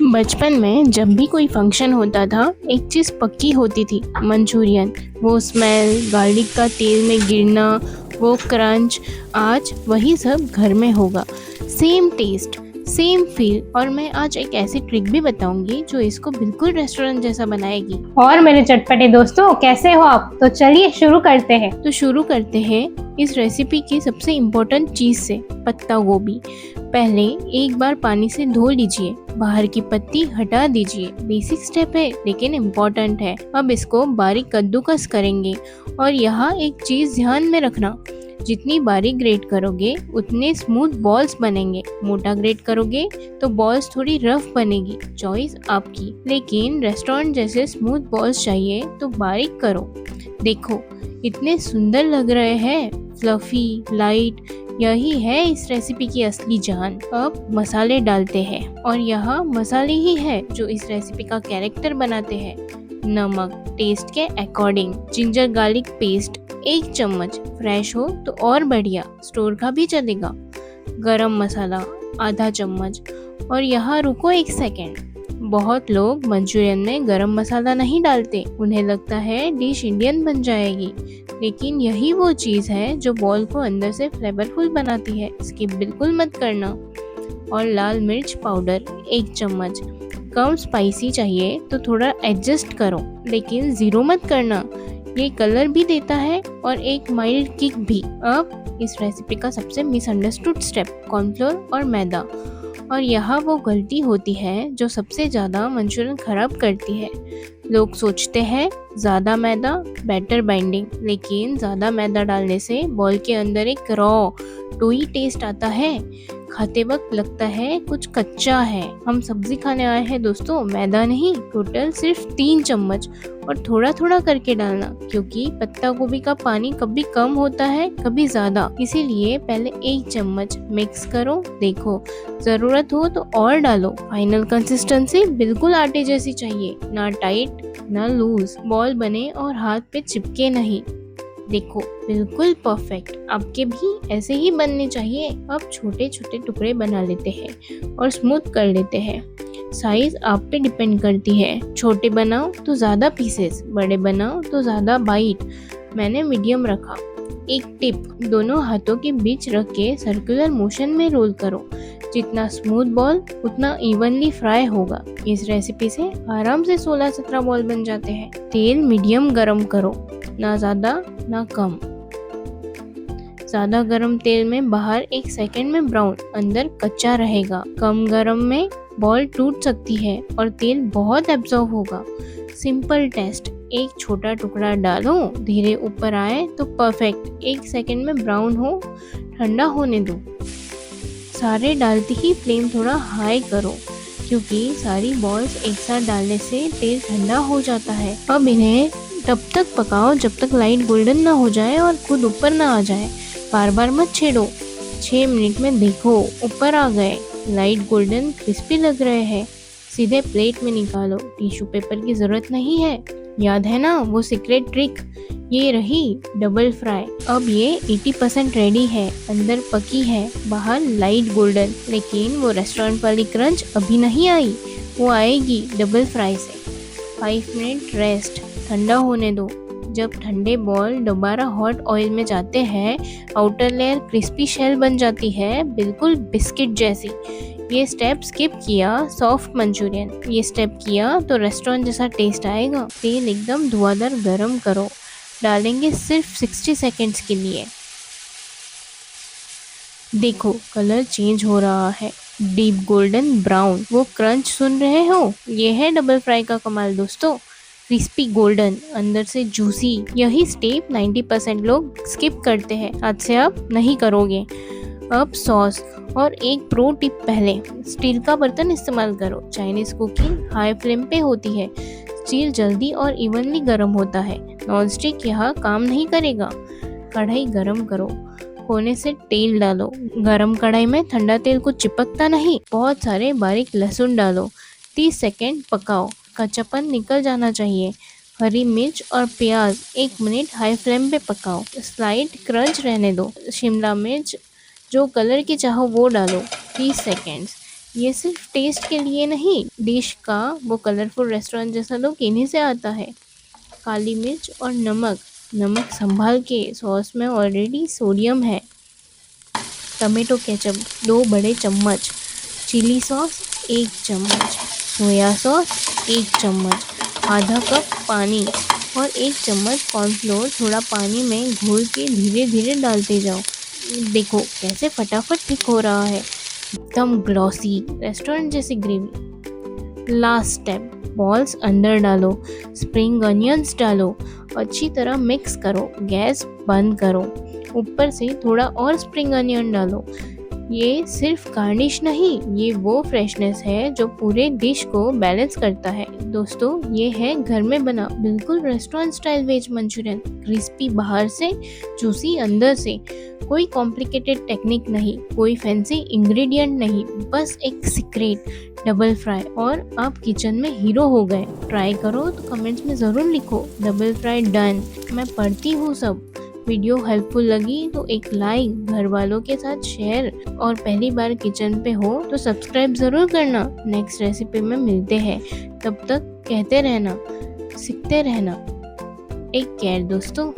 बचपन में जब भी कोई फंक्शन होता था, एक चीज़ पक्की होती थी, मंचूरियन। वो स्मेल, गार्लिक का तेल में गिरना, वो क्रंच। आज वही सब घर में होगा। Same taste, same feel. और मैं आज एक ऐसी ट्रिक भी बताऊंगी जो इसको बिल्कुल रेस्टोरेंट जैसा बनाएगी। और मेरे चटपटे दोस्तों, कैसे हो आप? तो चलिए शुरू करते हैं। तो शुरू करते हैं इस रेसिपी की सबसे इम्पोर्टेंट चीज़ से, पत्ता गोभी। पहले एक बार पानी से धो लीजिए, बाहर की पत्ती हटा दीजिए। बेसिक स्टेप है लेकिन इम्पोर्टेंट है। अब इसको बारीक कद्दूकस करेंगे। और यहाँ एक चीज़ ध्यान में रखना, जितनी बारीक ग्रेट करोगे उतने स्मूथ बॉल्स बनेंगे। मोटा ग्रेट करोगे तो बॉल्स थोड़ी रफ बनेगी। चॉइस आपकी, लेकिन रेस्टोरेंट जैसे स्मूथ बॉल्स चाहिए तो बारीक करो। देखो इतने सुंदर लग रहे हैं, फ्लफी, लाइट। यही है इस रेसिपी की असली जान। अब मसाले डालते हैं, और यहाँ मसाले ही है जो इस रेसिपी का कैरेक्टर बनाते हैं। नमक टेस्ट के अकॉर्डिंग, जिंजर गार्लिक पेस्ट 1 चम्मच, फ्रेश हो तो और बढ़िया, स्टोर का भी चलेगा। गरम मसाला आधा चम्मच। और यहाँ रुको 1 सेकेंड, बहुत लोग मंचूरियन में गरम मसाला नहीं डालते, उन्हें लगता है डिश इंडियन बन जाएगी। लेकिन यही वो चीज़ है जो बॉल को अंदर से फ्लेवरफुल बनाती है। स्किप बिल्कुल मत करना। और लाल मिर्च पाउडर 1 चम्मच। कम स्पाइसी चाहिए तो थोड़ा एडजस्ट करो, लेकिन ज़ीरो मत करना। ये कलर भी देता है और एक माइल्ड किक भी। अब इस रेसिपी का सबसे मिसअंडरस्टूड स्टेप, कॉर्नफ्लोर और मैदा। और यहाँ वो गलती होती है जो सबसे ज़्यादा मंचूरियन खराब करती है। लोग सोचते हैं ज़्यादा मैदा बेटर बाइंडिंग, लेकिन ज़्यादा मैदा डालने से बॉल के अंदर एक रॉ टोई टेस्ट आता है। खाते वक्त लगता है कुछ कच्चा है। हम सब्जी खाने आए हैं दोस्तों, मैदा नहीं। टोटल सिर्फ 3 चम्मच, और थोड़ा थोड़ा करके डालना, क्योंकि पत्ता गोभी का पानी कभी कम होता है कभी ज़्यादा। इसीलिए पहले 1 चम्मच मिक्स करो। देखो ज़रूरत हो तो और डालो। फाइनल कंसिस्टेंसी बिल्कुल आटे जैसी चाहिए, ना टाइट ना लूज। बॉल बने और हाथ पे चिपके नहीं। देखो बिल्कुल परफेक्ट। आपके भी ऐसे ही बनने चाहिए। अब छोटे छोटे टुकड़े बना लेते हैं और स्मूथ कर लेते हैं। साइज आप पे डिपेंड करती है, छोटे बनाओ तो ज़्यादा पीसेस, बड़े बनाओ तो ज़्यादा बाइट। मैंने मीडियम रखा। एक टिप, दोनों हाथों के बीच रख के सर्कुलर मोशन में रोल करो। जितना स्मूथ बॉल उतना इवनली फ्राई होगा। इस रेसिपी से आराम से 16-17 बॉल बन जाते हैं। तेल मीडियम गरम करो, ना ज़्यादा ना कम। ज़्यादा गरम तेल में बाहर 1 सेकेंड में ब्राउन, अंदर कच्चा रहेगा। कम गरम में बॉल टूट सकती है और तेल बहुत एब्जॉर्ब होगा। सिंपल टेस्ट, एक छोटा टुकड़ा डालो, धीरे ऊपर आए तो परफेक्ट। 1 सेकेंड में ब्राउन हो, ठंडा होने दो। सारे डालते ही फ्लेम थोड़ा हाई करो, क्योंकि सारी बॉल्स एक साथ डालने से तेल ठंडा हो जाता है। अब इन्हें तब तक पकाओ जब तक लाइट गोल्डन ना हो जाए और खुद ऊपर ना आ जाए। बार बार मत छेड़ो। 6 मिनट में देखो ऊपर आ गए, लाइट गोल्डन क्रिस्पी लग रहे हैं। सीधे प्लेट में निकालो, टिश्यू पेपर की ज़रूरत नहीं है। याद है ना वो सीक्रेट ट्रिक? ये रही डबल फ्राई। अब ये 80% रेडी है, अंदर पकी है, बाहर लाइट गोल्डन। लेकिन वो रेस्टोरेंट वाली क्रंच अभी नहीं आई, वो आएगी डबल फ्राई से। 5 मिनट रेस्ट, ठंडा होने दो। जब ठंडे बॉल दोबारा हॉट ऑयल में जाते हैं, आउटर लेयर क्रिस्पी शेल बन जाती है, बिल्कुल बिस्किट जैसी। ये स्टेप स्किप किया, सॉफ्ट मंचूरियन। ये स्टेप किया तो रेस्टोरेंट जैसा टेस्ट आएगा। तेल एकदम धुआंधार गरम करो, डालेंगे सिर्फ 60 सेकेंड्स के लिए। देखो कलर चेंज हो रहा है, डीप गोल्डन ब्राउन। वो क्रंच सुन रहे हो? ये है डबल फ्राई का कमाल दोस्तों। क्रिस्पी गोल्डन, अंदर से जूसी। यही स्टेप 90% लोग स्किप करते हैं, आज से आप नहीं करोगे। अब सॉस, और एक प्रो टिप, पहले स्टील का बर्तन इस्तेमाल करो। चाइनीज कुकिंग हाई फ्लेम पे होती है, स्टील जल्दी और इवनली गर्म होता है। नॉन स्टिक यहाँ काम नहीं करेगा। कढ़ाई गरम करो, कोने से तेल डालो। गरम कढ़ाई में ठंडा तेल को चिपकता नहीं। बहुत सारे बारीक लहसुन डालो, 30 सेकेंड पकाओ, कच्चापन निकल जाना चाहिए। हरी मिर्च और प्याज 1 मिनट हाई फ्लेम पे पकाओ, स्लाइड क्रंच रहने दो। शिमला मिर्च जो कलर की चाहो वो डालो, 30 सेकेंड्स। ये सिर्फ टेस्ट के लिए नहीं, डिश का वो कलरफुल रेस्टोरेंट जैसा लुक इन्हीं से आता है। काली मिर्च और नमक संभाल के, सॉस में ऑलरेडी सोडियम है। टमेटो केचप 2 बड़े चम्मच, चिली सॉस 1 चम्मच, सोया सॉस 1 चम्मच, आधा कप पानी और 1 चम्मच कॉर्नफ्लोर थोड़ा पानी में घोल के धीरे धीरे डालते जाओ। देखो कैसे फटाफट थिक हो रहा है, एकदम ग्लॉसी रेस्टोरेंट जैसी ग्रेवी। लास्ट स्टेप, बॉल्स अंदर डालो, स्प्रिंग अनियंस डालो, अच्छी तरह मिक्स करो, गैस बंद करो, ऊपर से थोड़ा और स्प्रिंग अनियन डालो। ये सिर्फ गार्निश नहीं, ये वो फ्रेशनेस है जो पूरे डिश को बैलेंस करता है। दोस्तों, ये है घर में बना बिल्कुल restaurant style veg Manchurian, crispy बाहर से, जूसी अंदर से। कोई कॉम्प्लिकेटेड टेक्निक नहीं, कोई फैंसी इंग्रेडिएंट नहीं, बस एक सीक्रेट डबल फ्राई और आप किचन में हीरो हो गए। ट्राई करो तो कमेंट्स में ज़रूर लिखो, डबल फ्राई डन। मैं पढ़ती हूँ सब। वीडियो हेल्पफुल लगी तो एक लाइक, घर वालों के साथ शेयर और पहली बार किचन पे हो तो सब्सक्राइब ज़रूर करना। नेक्स्ट रेसिपी में मिलते हैं, तब तक कहते रहना, सीखते रहना। टेक केयर दोस्तों।